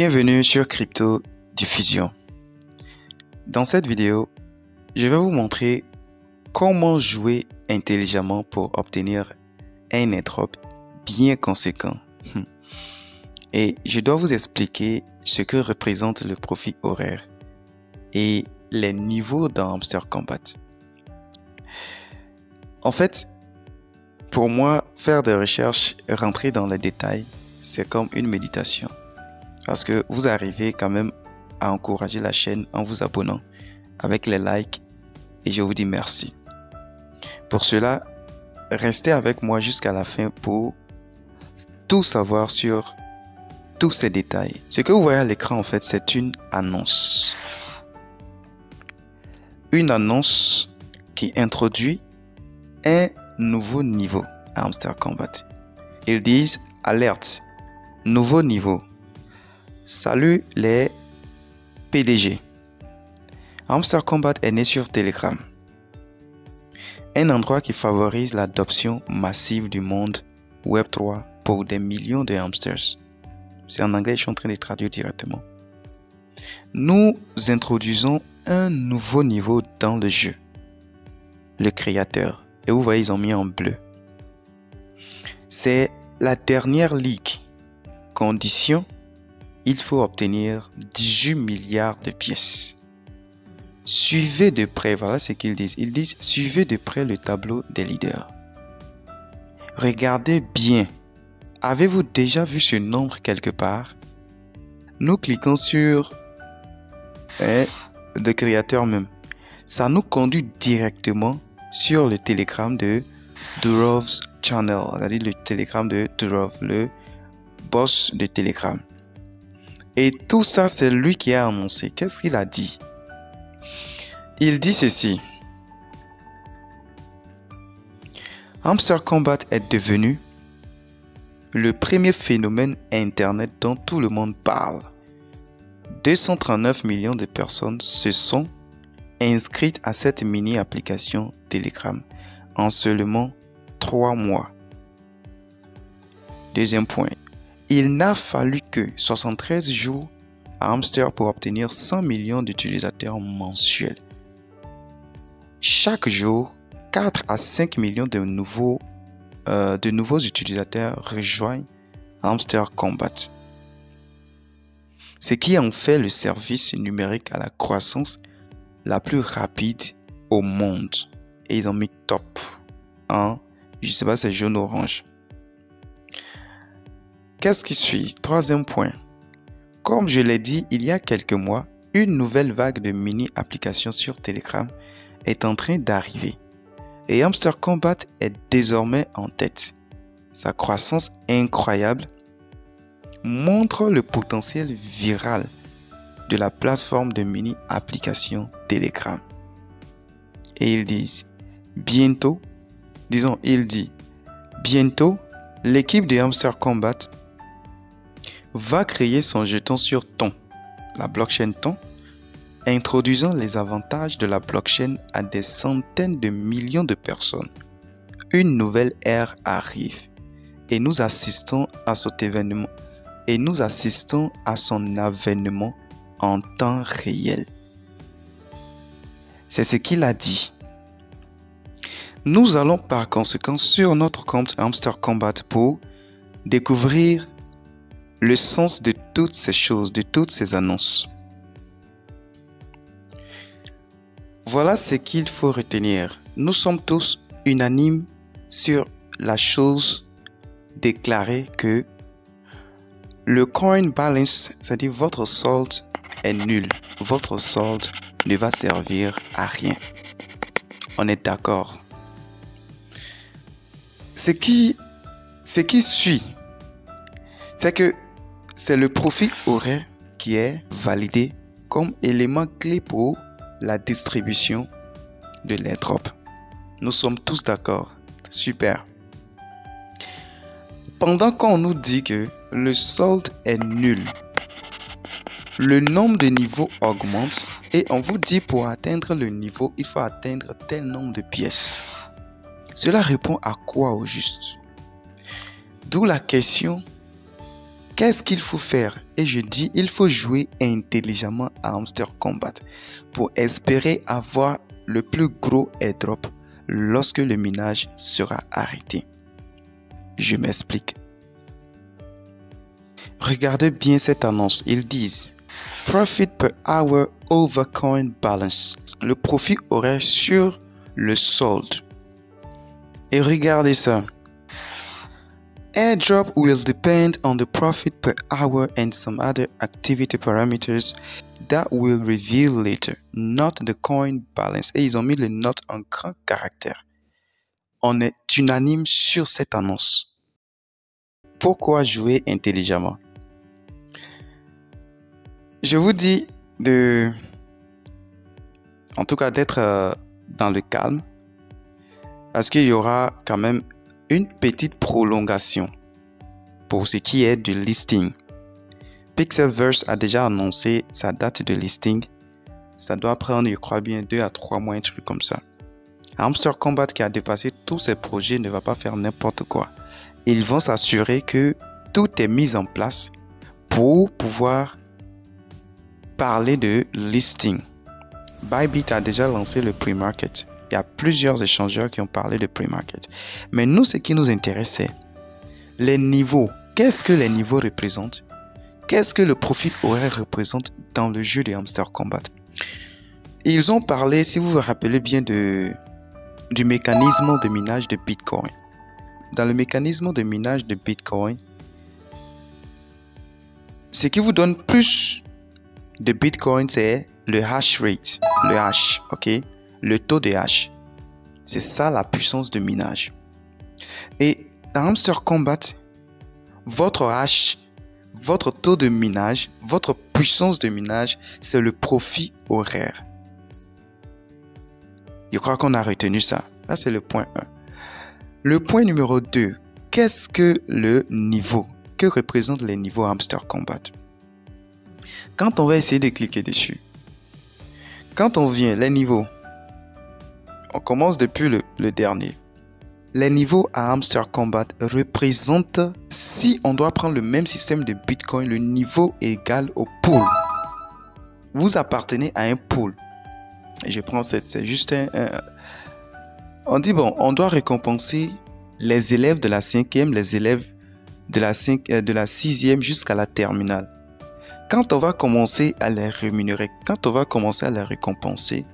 Bienvenue sur Crypto Diffusion. Dans cette vidéo, je vais vous montrer comment jouer intelligemment pour obtenir un airdrop bien conséquent. Et je dois vous expliquer ce que représente le profit horaire et les niveaux dans Hamster Kombat. En fait, pour moi, faire des recherches, rentrer dans les détails, c'est comme une méditation. Parce que vous arrivez quand même à encourager la chaîne en vous abonnant avec les likes et je vous dis merci. Pour cela, restez avec moi jusqu'à la fin pour tout savoir sur tous ces détails. Ce que vous voyez à l'écran en fait, c'est une annonce. Une annonce qui introduit un nouveau niveau à Hamster Kombat. Ils disent alerte, nouveau niveau. Salut les PDG. Hamster Kombat est né sur Telegram, un endroit qui favorise l'adoption massive du monde Web3 pour des millions de hamsters. C'est en anglais, je suis en train de traduire directement. Nous introduisons un nouveau niveau dans le jeu, le créateur. Et vous voyez, ils ont mis en bleu. C'est la dernière ligue. Condition, il faut obtenir 18 milliards de pièces. Suivez de près, voilà ce qu'ils disent. Ils disent, suivez de près le tableau des leaders. Regardez bien. Avez-vous déjà vu ce nombre quelque part? Nous cliquons sur le créateur même. Ça nous conduit directement sur le Telegram de Durov's Channel, c'est-à-dire le Telegram de Durov, le boss de Telegram. Et tout ça, c'est lui qui a annoncé. Qu'est-ce qu'il a dit? Il dit ceci. Hamster Kombat est devenu le premier phénomène Internet dont tout le monde parle. 239 millions de personnes se sont inscrites à cette mini-application Telegram en seulement 3 mois. Deuxième point. Il n'a fallu que 73 jours à Hamster pour obtenir 100 millions d'utilisateurs mensuels. Chaque jour, 4 à 5 millions de nouveaux utilisateurs rejoignent Hamster Kombat. Ce qui en fait le service numérique à la croissance la plus rapide au monde. Et ils ont mis top en, je sais pas, c'est jaune-orange. Qu'est-ce qui suit? Troisième point. Comme je l'ai dit il y a quelques mois, une nouvelle vague de mini-applications sur Telegram est en train d'arriver. Et Hamster Kombat est désormais en tête. Sa croissance incroyable montre le potentiel viral de la plateforme de mini-applications Telegram. Et ils disent, bientôt, bientôt, l'équipe de Hamster Kombat va créer son jeton sur Ton, la blockchain Ton, introduisant les avantages de la blockchain à des centaines de millions de personnes. Une nouvelle ère arrive et nous assistons à cet événement son avènement en temps réel. C'est ce qu'il a dit. Nous allons par conséquent sur notre compte Hamster Kombat pour découvrir le sens de toutes ces choses, de toutes ces annonces. Voilà ce qu'il faut retenir. Nous sommes tous unanimes sur la chose déclarée que le coin balance, c'est-à-dire votre solde est nul. Votre solde ne va servir à rien. On est d'accord. Ce qui suit, c'est que c'est le profit horaire qui est validé comme élément clé pour la distribution de l'airdrop. Nous sommes tous d'accord. Super. Pendant qu'on nous dit que le solde est nul, le nombre de niveaux augmente et on vous dit pour atteindre le niveau, il faut atteindre tel nombre de pièces. Cela répond à quoi au juste? D'où la question Qu'est-ce qu'il faut faire? Et je dis, il faut jouer intelligemment à Hamster Combat pour espérer avoir le plus gros airdrop lorsque le minage sera arrêté. Je m'explique. Regardez bien cette annonce. Ils disent Profit per hour over coin balance. Le profit horaire sur le solde. Et regardez ça. Airdrop will depend on the profit per hour and some other activity parameters that will reveal later, not the coin balance. Et ils ont mis les notes en grand caractère. On est unanime sur cette annonce. Pourquoi jouer intelligemment? Je vous dis en tout cas d'être dans le calme, parce qu'il y aura quand même une petite prolongation pour ce qui est du listing. Pixelverse a déjà annoncé sa date de listing. Ça doit prendre, je crois bien, 2 à 3 mois, un truc comme ça. Hamster Combat, qui a dépassé tous ses projets, ne va pas faire n'importe quoi. Ils vont s'assurer que tout est mis en place pour pouvoir parler de listing. Bybit a déjà lancé le pre-market. Il y a plusieurs échangeurs qui ont parlé de pre-market. Mais nous, ce qui nous intéresse, c'est les niveaux. Qu'est-ce que les niveaux représentent? Qu'est-ce que le profit horaire représente dans le jeu de Hamster Combat? Ils ont parlé, si vous vous rappelez bien, du mécanisme de minage de Bitcoin. Dans le mécanisme de minage de Bitcoin, ce qui vous donne plus de Bitcoin, c'est le hash rate, le hash, ok? Le taux de hash. C'est ça la puissance de minage. Et dans Hamster Combat, votre hash, votre taux de minage, votre puissance de minage, c'est le profit horaire. Je crois qu'on a retenu ça. Ça, c'est le point 1. Le point numéro 2. Qu'est-ce que le niveau? Que représentent les niveaux Hamster Combat? Quand on va essayer de cliquer dessus, quand on vient, les niveaux, on commence depuis le dernier. Les niveaux à Hamster Combat représentent, si on doit prendre le même système de Bitcoin, le niveau est égal au pool. Vous appartenez à un pool. Je prends c'est juste on dit bon, on doit récompenser les élèves de la 5e, les élèves de la 6e jusqu'à la terminale. Quand on va commencer à les rémunérer, quand on va commencer à les récompenser,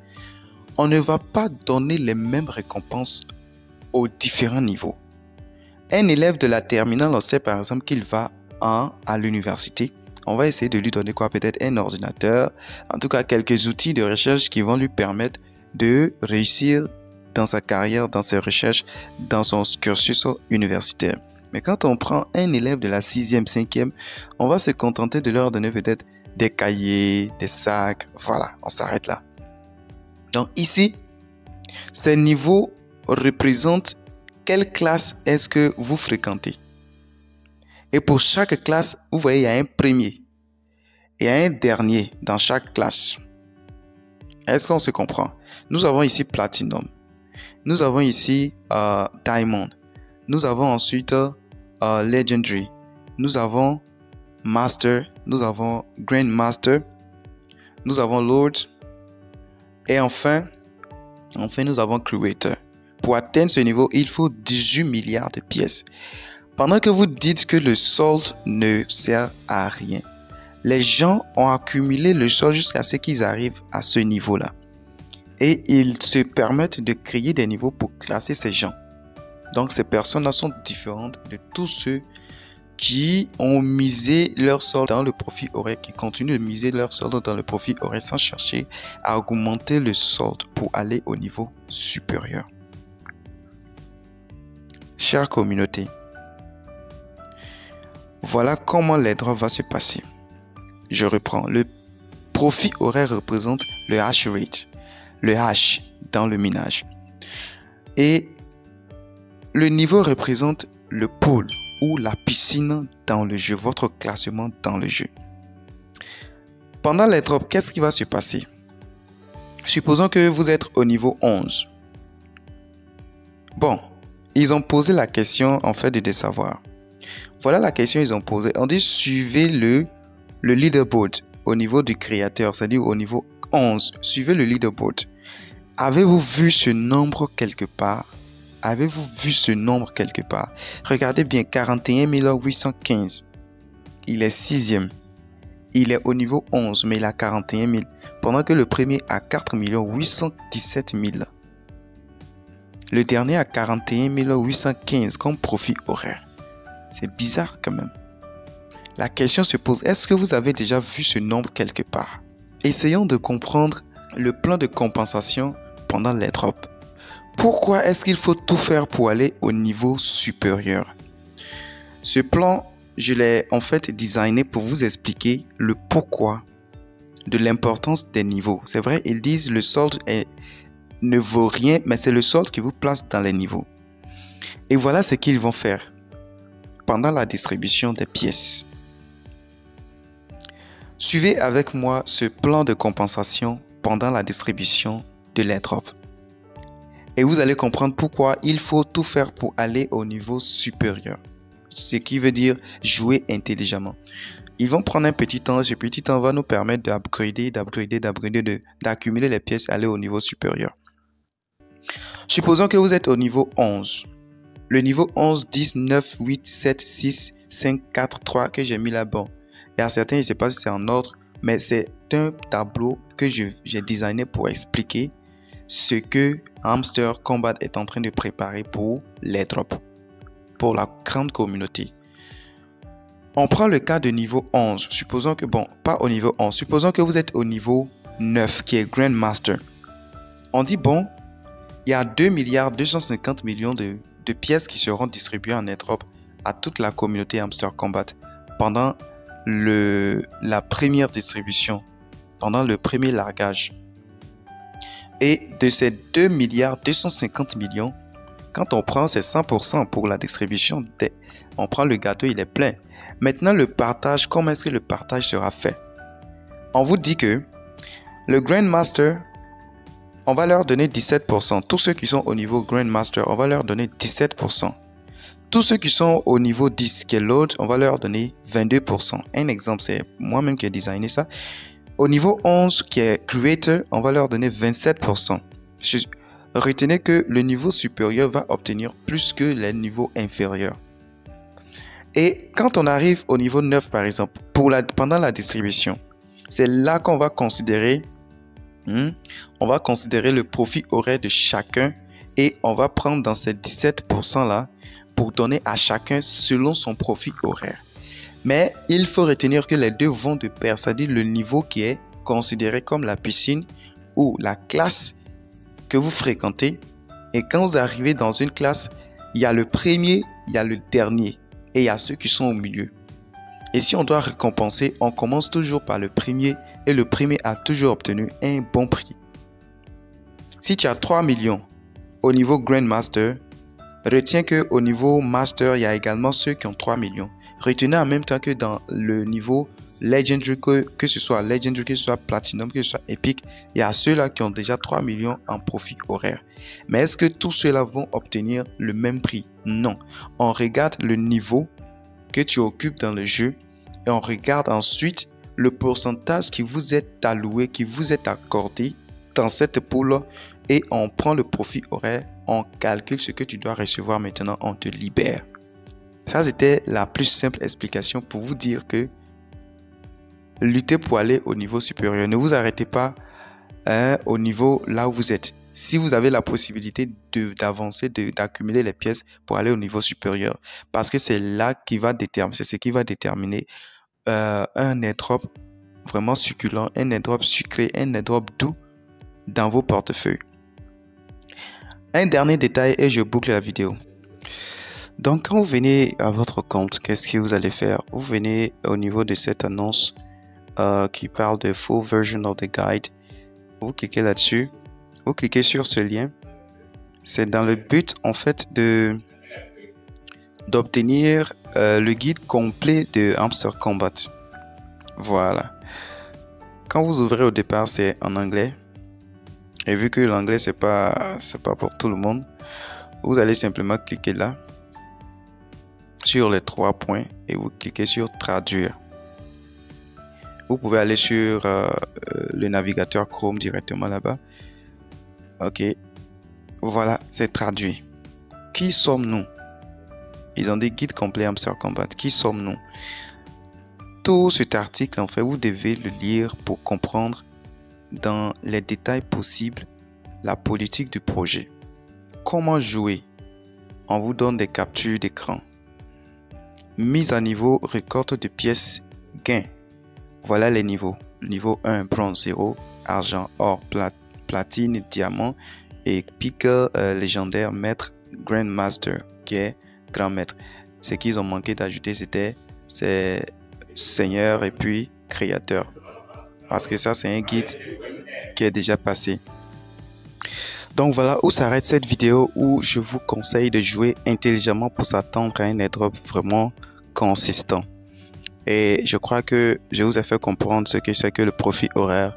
on ne va pas donner les mêmes récompenses aux différents niveaux. Un élève de la terminale, on sait par exemple qu'il va à l'université. On va essayer de lui donner quoi? Peut-être un ordinateur, en tout cas quelques outils de recherche qui vont lui permettre de réussir dans sa carrière, dans ses recherches, dans son cursus universitaire. Mais quand on prend un élève de la 6e, 5e, on va se contenter de leur donner peut-être des cahiers, des sacs. Voilà, on s'arrête là. Donc ici, ces niveaux représentent quelle classe est-ce que vous fréquentez. Et pour chaque classe, vous voyez, il y a un premier et un dernier dans chaque classe. Est-ce qu'on se comprend? Nous avons ici Platinum. Nous avons ici Diamond. Nous avons ensuite Legendary. Nous avons Master. Nous avons Grandmaster. Nous avons Lord. Et enfin, nous avons Creator. Pour atteindre ce niveau, il faut 18 milliards de pièces. Pendant que vous dites que le solde ne sert à rien, les gens ont accumulé le solde jusqu'à ce qu'ils arrivent à ce niveau-là. Et ils se permettent de créer des niveaux pour classer ces gens. Donc ces personnes-là sont différentes de tous ceux qui ont misé leur solde dans le profit horaire, qui continuent de miser leur solde dans le profit horaire sans chercher à augmenter le solde pour aller au niveau supérieur. Chère communauté, voilà comment l'airdrop va se passer. Je reprends. Le profit horaire représente le hash rate, le hash dans le minage. Et le niveau représente le pool ou la piscine dans le jeu, votre classement dans le jeu. Pendant l'airdrop, qu'est-ce qui va se passer? Supposons que vous êtes au niveau 11. Bon, ils ont posé la question en fait de savoir. Voilà la question qu'ils ont posée. On dit suivez le leaderboard au niveau du créateur, c'est-à-dire au niveau 11. Suivez le leaderboard. Avez-vous vu ce nombre quelque part? Avez-vous vu ce nombre quelque part? Regardez bien, 41 815. Il est 6e. Il est au niveau 11, mais il a 41 000. Pendant que le premier a 4 817 000. Le dernier a 41 815 comme profit horaire. C'est bizarre quand même. La question se pose, est-ce que vous avez déjà vu ce nombre quelque part? Essayons de comprendre le plan de compensation pendant l'airdrop. Pourquoi est-ce qu'il faut tout faire pour aller au niveau supérieur? Ce plan, je l'ai en fait designé pour vous expliquer le pourquoi de l'importance des niveaux. C'est vrai, ils disent le solde ne vaut rien, mais c'est le solde qui vous place dans les niveaux. Et voilà ce qu'ils vont faire pendant la distribution des pièces. Suivez avec moi ce plan de compensation pendant la distribution de l'airdrop. Et vous allez comprendre pourquoi il faut tout faire pour aller au niveau supérieur. Ce qui veut dire jouer intelligemment. Ils vont prendre un petit temps. Ce petit temps va nous permettre d'accumuler les pièces et aller au niveau supérieur. Supposons que vous êtes au niveau 11. Le niveau 11, 10, 9, 8, 7, 6, 5, 4, 3 que j'ai mis là-bas. Il y a certains, je ne sais pas si c'est en ordre, mais c'est un tableau que j'ai designé pour expliquer ce que Hamster Combat est en train de préparer pour l'airdrop, pour la grande communauté. On prend le cas de niveau 11. Supposons que, bon, pas au niveau 11. Supposons que vous êtes au niveau 9, qui est Grandmaster. On dit, bon, il y a 2 250 millions de pièces qui seront distribuées en airdrop à toute la communauté Hamster Combat pendant la première distribution, pendant le premier largage. Et de ces 2 250 millions, quand on prend ces 100% pour la distribution, on prend le gâteau, il est plein. Maintenant, le partage, comment est-ce que le partage sera fait? On vous dit que le Grandmaster, on va leur donner 17%. Tous ceux qui sont au niveau Grandmaster, on va leur donner 17%. Tous ceux qui sont au niveau 10, qui est l'autre, on va leur donner 22%. Un exemple, c'est moi-même qui ai designé ça. Au niveau 11, qui est Creator, on va leur donner 27%. Retenez que le niveau supérieur va obtenir plus que les niveaux inférieurs. Et quand on arrive au niveau 9, par exemple, pendant la distribution, c'est là qu'on va considérer, le profit horaire de chacun et on va prendre dans ces 17% là pour donner à chacun selon son profit horaire. Mais il faut retenir que les deux vont de pair, c'est-à-dire le niveau qui est considéré comme la piscine ou la classe que vous fréquentez. Et quand vous arrivez dans une classe, il y a le premier, il y a le dernier et il y a ceux qui sont au milieu. Et si on doit récompenser, on commence toujours par le premier et le premier a toujours obtenu un bon prix. Si tu as 3 millions au niveau Grandmaster, retiens qu'au niveau Master, il y a également ceux qui ont 3 millions. Retenez en même temps que dans le niveau Legendary, que ce soit Legendary, que ce soit Platinum, que ce soit Epic, il y a ceux-là qui ont déjà 3 millions en profit horaire. Mais est-ce que tous ceux-là vont obtenir le même prix? Non. On regarde le niveau que tu occupes dans le jeu et on regarde ensuite le pourcentage qui vous est alloué, qui vous est accordé dans cette poule et on prend le profit horaire, on calcule ce que tu dois recevoir maintenant, on te libère. Ça, c'était la plus simple explication pour vous dire que luttez pour aller au niveau supérieur. Ne vous arrêtez pas au niveau là où vous êtes. Si vous avez la possibilité d'avancer, d'accumuler les pièces pour aller au niveau supérieur, parce que c'est là qui va déterminer, c'est ce qui va déterminer un airdrop vraiment succulent, un airdrop sucré, un airdrop doux dans vos portefeuilles. Un dernier détail et je boucle la vidéo. Donc, quand vous venez à votre compte, qu'est-ce que vous allez faire? Vous venez au niveau de cette annonce qui parle de Full Version of the Guide. Vous cliquez là-dessus. Vous cliquez sur ce lien. C'est dans le but, en fait, d'obtenir le guide complet de Hamster Combat. Voilà. Quand vous ouvrez au départ, c'est en anglais. Et vu que l'anglais, c'est pas pour tout le monde, vous allez simplement cliquer là. sur les 3 points et vous cliquez sur traduire. Vous pouvez aller sur le navigateur Chrome directement là-bas. Ok, voilà, c'est traduit. Qui sommes-nous? Ils ont dit guide complet Hamster Kombat. Qui sommes-nous? Tout cet article, en fait, vous devez le lire pour comprendre dans les détails possibles la politique du projet. Comment jouer? On vous donne des captures d'écran. Mise à niveau, récolte de pièces, gain. Voilà les niveaux. Niveau 1, bronze 0, argent, or, platine, diamant et pique légendaire, maître, grandmaster, qui est grand maître. Ce qu'ils ont manqué d'ajouter, c'était seigneur et puis créateur. Parce que ça, c'est un guide qui est déjà passé. Donc voilà où s'arrête cette vidéo où je vous conseille de jouer intelligemment pour s'attendre à un airdrop vraiment consistant. Et je crois que je vous ai fait comprendre ce que c'est que le profit horaire,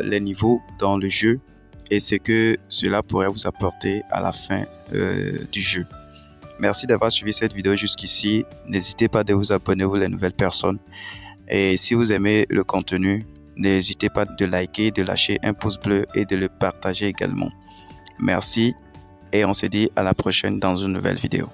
les niveaux dans le jeu et ce que cela pourrait vous apporter à la fin du jeu. Merci d'avoir suivi cette vidéo jusqu'ici. N'hésitez pas de vous abonner pour les nouvelles personnes. Et si vous aimez le contenu, n'hésitez pas de liker, de lâcher un pouce bleu et de le partager également. Merci et on se dit à la prochaine dans une nouvelle vidéo.